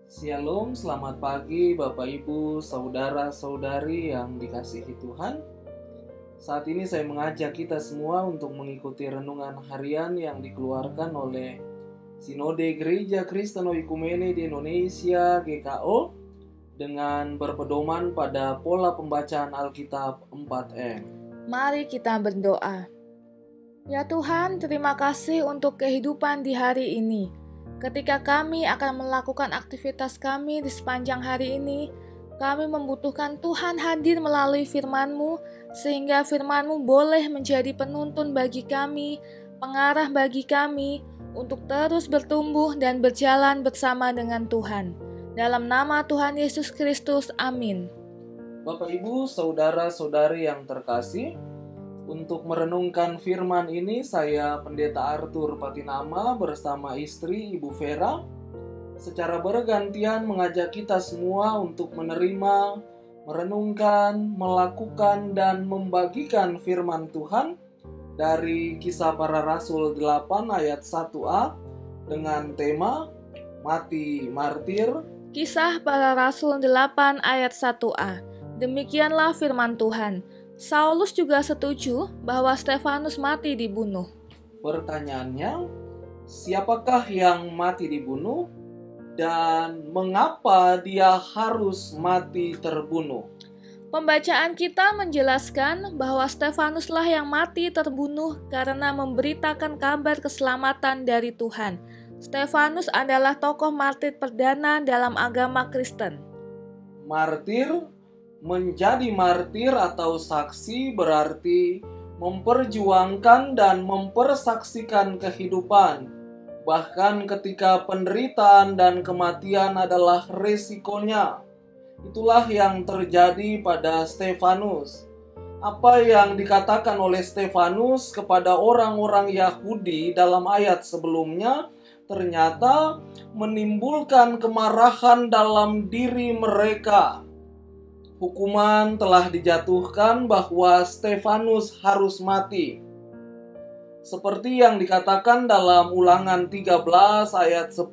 Shalom, selamat pagi Bapak Ibu, saudara-saudari yang dikasihi Tuhan. Saat ini saya mengajak kita semua untuk mengikuti renungan harian yang dikeluarkan oleh Sinode Gereja Kristen Oikumene di Indonesia GKO dengan berpedoman pada pola pembacaan Alkitab 4M. Mari kita berdoa. Ya Tuhan, terima kasih untuk kehidupan di hari ini. Ketika kami akan melakukan aktivitas kami di sepanjang hari ini, kami membutuhkan Tuhan hadir melalui firman-Mu, sehingga firman-Mu boleh menjadi penuntun bagi kami, pengarah bagi kami, untuk terus bertumbuh dan berjalan bersama dengan Tuhan. Dalam nama Tuhan Yesus Kristus, amin. Bapak Ibu, saudara-saudari yang terkasih, untuk merenungkan firman ini, saya Pendeta Arthur Patinama bersama istri Ibu Vera secara bergantian mengajak kita semua untuk menerima, merenungkan, melakukan, dan membagikan firman Tuhan dari Kisah Para Rasul 8 ayat 1a dengan tema Mati Martir. Kisah Para Rasul 8 ayat 1a. Demikianlah firman Tuhan. Saulus juga setuju bahwa Stefanus mati dibunuh. Pertanyaannya, siapakah yang mati dibunuh dan mengapa dia harus mati terbunuh? Pembacaan kita menjelaskan bahwa Stefanuslah yang mati terbunuh karena memberitakan kabar keselamatan dari Tuhan. Stefanus adalah tokoh martir perdana dalam agama Kristen. Martir, menjadi martir atau saksi berarti memperjuangkan dan mempersaksikan kehidupan, bahkan ketika penderitaan dan kematian adalah resikonya. Itulah yang terjadi pada Stefanus. Apa yang dikatakan oleh Stefanus kepada orang-orang Yahudi dalam ayat sebelumnya ternyata menimbulkan kemarahan dalam diri mereka. Hukuman telah dijatuhkan bahwa Stefanus harus mati. Seperti yang dikatakan dalam Ulangan 13 ayat 10,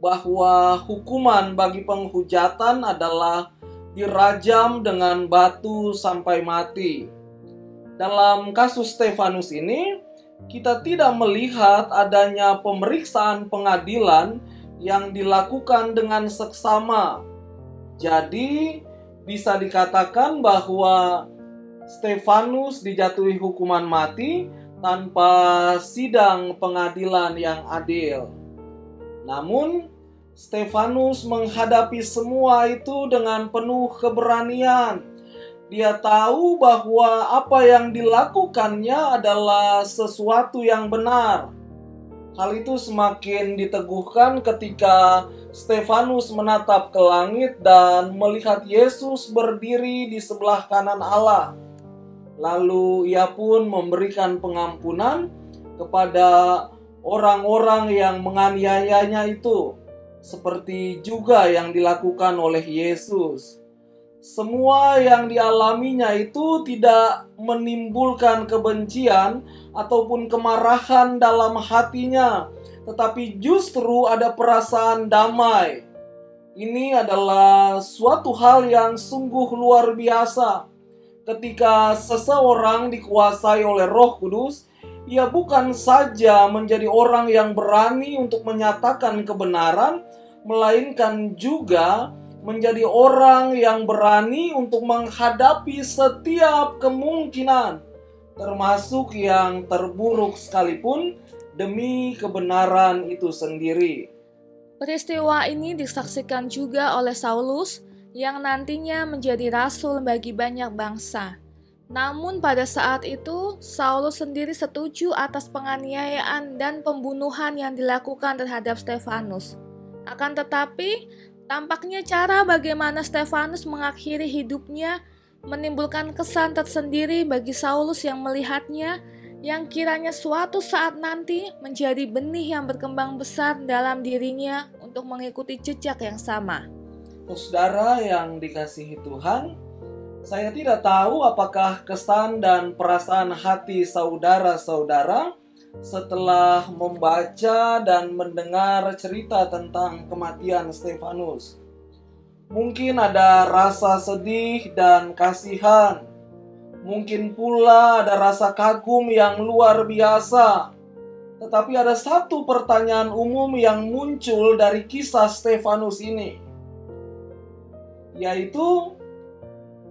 bahwa hukuman bagi penghujatan adalah dirajam dengan batu sampai mati. Dalam kasus Stefanus ini, kita tidak melihat adanya pemeriksaan pengadilan yang dilakukan dengan seksama. Jadi, bisa dikatakan bahwa Stefanus dijatuhi hukuman mati tanpa sidang pengadilan yang adil. Namun, Stefanus menghadapi semua itu dengan penuh keberanian. Dia tahu bahwa apa yang dilakukannya adalah sesuatu yang benar. Hal itu semakin diteguhkan ketika Stefanus menatap ke langit dan melihat Yesus berdiri di sebelah kanan Allah. Lalu ia pun memberikan pengampunan kepada orang-orang yang menganiayanya itu, seperti juga yang dilakukan oleh Yesus. Semua yang dialaminya itu tidak menimbulkan kebencian ataupun kemarahan dalam hatinya, tetapi justru ada perasaan damai. Ini adalah suatu hal yang sungguh luar biasa. Ketika seseorang dikuasai oleh Roh Kudus, ia bukan saja menjadi orang yang berani untuk menyatakan kebenaran, melainkan juga menjadi orang yang berani untuk menghadapi setiap kemungkinan, termasuk yang terburuk sekalipun, demi kebenaran itu sendiri. Peristiwa ini disaksikan juga oleh Saulus yang nantinya menjadi rasul bagi banyak bangsa. Namun pada saat itu, Saulus sendiri setuju atas penganiayaan dan pembunuhan yang dilakukan terhadap Stefanus. Akan tetapi, tampaknya cara bagaimana Stefanus mengakhiri hidupnya menimbulkan kesan tersendiri bagi Saulus yang melihatnya, yang kiranya suatu saat nanti menjadi benih yang berkembang besar dalam dirinya untuk mengikuti jejak yang sama. Saudara yang dikasihi Tuhan, saya tidak tahu apakah kesan dan perasaan hati saudara-saudara setelah membaca dan mendengar cerita tentang kematian Stefanus. Mungkin ada rasa sedih dan kasihan. Mungkin pula ada rasa kagum yang luar biasa. Tetapi ada satu pertanyaan umum yang muncul dari kisah Stefanus ini, yaitu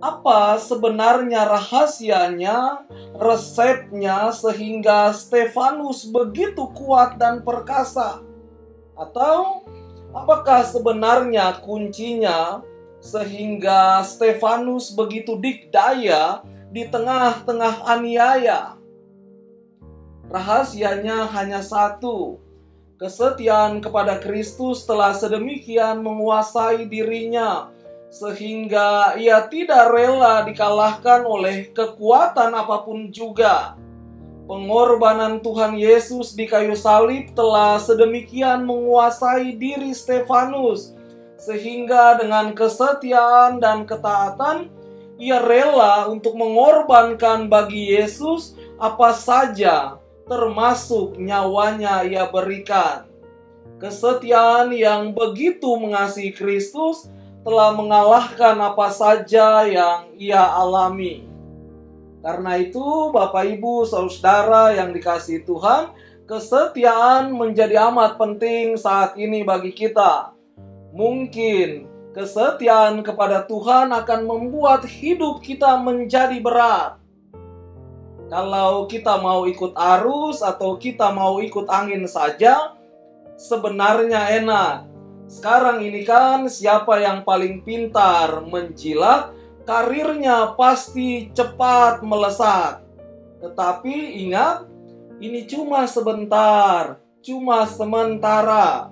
apa sebenarnya rahasianya, resepnya sehingga Stefanus begitu kuat dan perkasa? Atau apakah sebenarnya kuncinya sehingga Stefanus begitu dikdaya di tengah-tengah aniaya? Rahasianya hanya satu: kesetiaan kepada Kristus telah sedemikian menguasai dirinya sehingga ia tidak rela dikalahkan oleh kekuatan apapun juga. Pengorbanan Tuhan Yesus di kayu salib telah sedemikian menguasai diri Stefanus, sehingga dengan kesetiaan dan ketaatan, ia rela untuk mengorbankan bagi Yesus apa saja, termasuk nyawanya ia berikan. Kesetiaan yang begitu mengasihi Kristus telah mengalahkan apa saja yang ia alami. Karena itu, Bapak, Ibu, Saudara yang dikasihi Tuhan, kesetiaan menjadi amat penting saat ini bagi kita. Mungkin kesetiaan kepada Tuhan akan membuat hidup kita menjadi berat. Kalau kita mau ikut arus atau kita mau ikut angin saja, sebenarnya enak. Sekarang ini kan siapa yang paling pintar menjilat, karirnya pasti cepat melesat. Tetapi ingat, ini cuma sebentar, cuma sementara.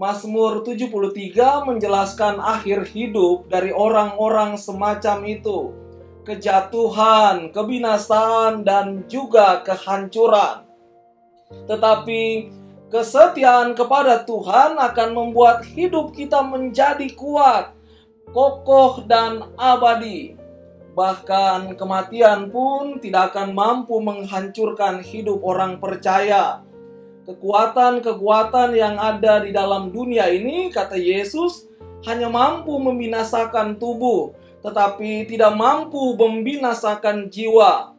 Mazmur 73 menjelaskan akhir hidup dari orang-orang semacam itu. Kejatuhan, kebinasaan, dan juga kehancuran. Tetapi kesetiaan kepada Tuhan akan membuat hidup kita menjadi kuat, kokoh, dan abadi. Bahkan kematian pun tidak akan mampu menghancurkan hidup orang percaya. Kekuatan-kekuatan yang ada di dalam dunia ini, kata Yesus, hanya mampu membinasakan tubuh, tetapi tidak mampu membinasakan jiwa.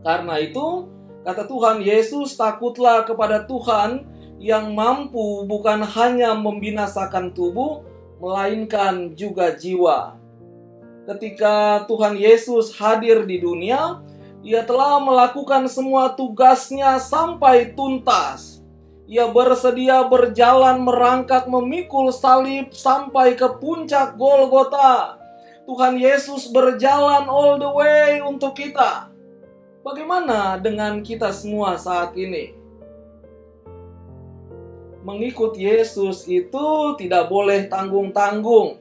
Karena itu, kata Tuhan Yesus, takutlah kepada Tuhan yang mampu bukan hanya membinasakan tubuh, melainkan juga jiwa. Ketika Tuhan Yesus hadir di dunia, Ia telah melakukan semua tugasnya sampai tuntas. Ia bersedia berjalan merangkak memikul salib sampai ke puncak Golgota. Tuhan Yesus berjalan all the way untuk kita. Bagaimana dengan kita semua saat ini? Mengikut Yesus itu tidak boleh tanggung-tanggung.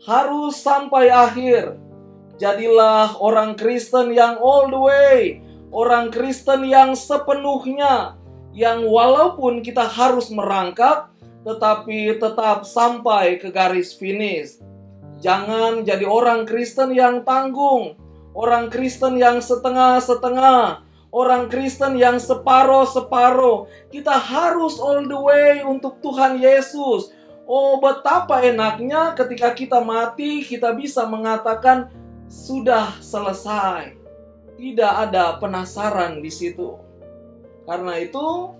Harus sampai akhir. Jadilah orang Kristen yang all the way. Orang Kristen yang sepenuhnya. Yang walaupun kita harus merangkak, tetapi tetap sampai ke garis finish. Jangan jadi orang Kristen yang tanggung. Orang Kristen yang setengah-setengah. Orang Kristen yang separoh-separoh. Kita harus all the way untuk Tuhan Yesus. Oh, betapa enaknya ketika kita mati, kita bisa mengatakan, sudah selesai. Tidak ada penasaran di situ. Karena itu,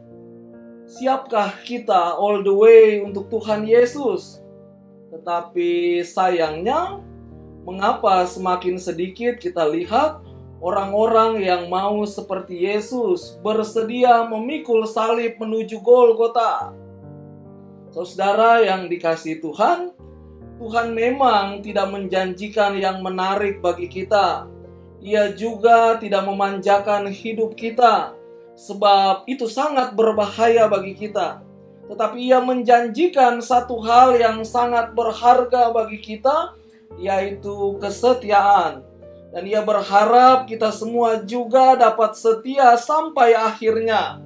siapkah kita all the way untuk Tuhan Yesus? Tetapi sayangnya, mengapa semakin sedikit kita lihat orang-orang yang mau seperti Yesus bersedia memikul salib menuju Golgota? Saudara yang dikasihi Tuhan, Tuhan memang tidak menjanjikan yang menarik bagi kita. Ia juga tidak memanjakan hidup kita, sebab itu sangat berbahaya bagi kita. Tetapi Ia menjanjikan satu hal yang sangat berharga bagi kita, yaitu kesetiaan. Dan Ia berharap kita semua juga dapat setia sampai akhirnya.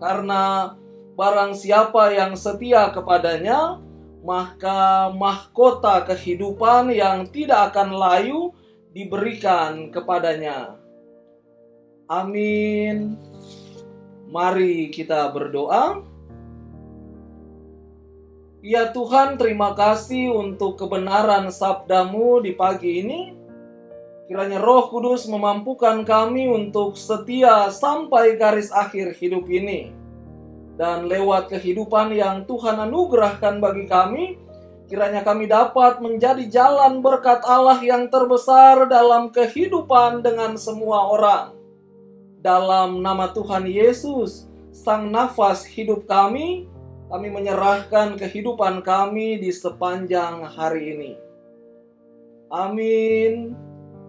Karena barang siapa yang setia kepadanya, maka mahkota kehidupan yang tidak akan layu diberikan kepadanya. Amin. Mari kita berdoa. Ya Tuhan, terima kasih untuk kebenaran sabda-Mu di pagi ini. Kiranya Roh Kudus memampukan kami untuk setia sampai garis akhir hidup ini. Dan lewat kehidupan yang Tuhan anugerahkan bagi kami, kiranya kami dapat menjadi jalan berkat Allah yang terbesar dalam kehidupan dengan semua orang. Dalam nama Tuhan Yesus, Sang Nafas hidup kami menyerahkan kehidupan kami di sepanjang hari ini. Amin.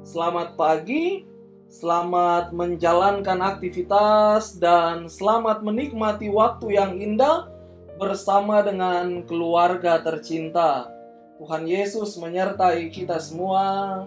Selamat pagi, selamat menjalankan aktivitas, dan selamat menikmati waktu yang indah bersama dengan keluarga tercinta. Tuhan Yesus menyertai kita semua.